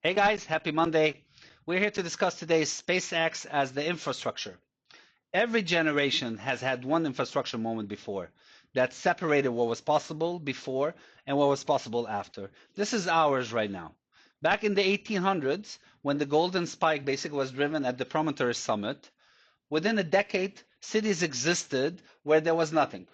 Hey guys, happy Monday. We're here to discuss today's SpaceX as the infrastructure. Every generation has had one infrastructure moment before that separated what was possible before and what was possible after. This is ours right now. Back in the 1800s, when the golden spike basically was driven at the Promontory Summit, within a decade, cities existed where there was nothing.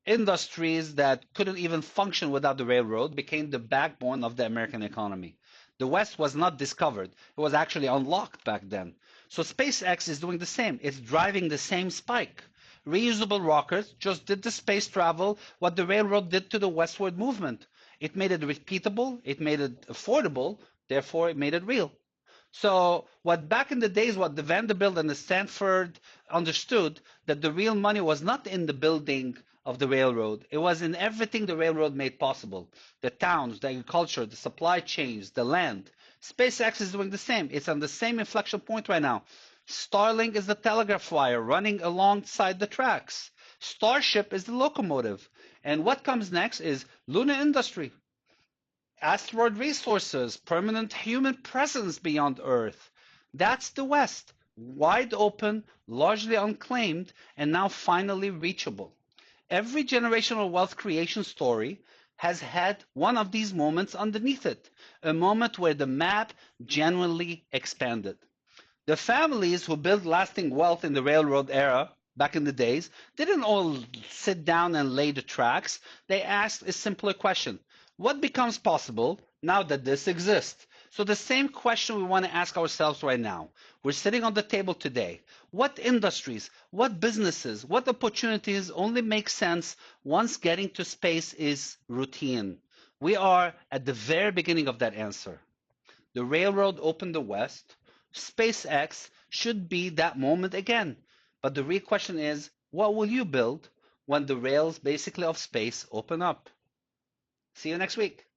Industries that couldn't even function without the railroad became the backbone of the American economy. The West was not discovered, it was actually unlocked back then. So SpaceX is doing the same. It's driving the same spike. Reusable rockets just did to space travel what the railroad did to the westward movement. It made it repeatable, it made it affordable, therefore it made it real. So what back in the days, what the Vanderbilt and the Stanford understood, that the real money was not in the building of the railroad. It was in everything the railroad made possible. The towns, the agriculture, the supply chains, the land. SpaceX is doing the same. It's on the same inflection point right now. Starlink is the telegraph wire running alongside the tracks. Starship is the locomotive. And what comes next is lunar industry, asteroid resources, permanent human presence beyond Earth. That's the West, wide open, largely unclaimed, and now finally reachable. Every generational wealth creation story has had one of these moments underneath it, a moment where the map genuinely expanded. The families who built lasting wealth in the railroad era back in the days didn't all sit down and lay the tracks. They asked a simpler question: what becomes possible now that this exists? So the same question we want to ask ourselves right now. We're sitting on the table today. What industries, what businesses, what opportunities only make sense once getting to space is routine? We are at the very beginning of that answer. The railroad opened the West. SpaceX should be that moment again. But the real question is, what will you build when the rails basically of space open up? See you next week.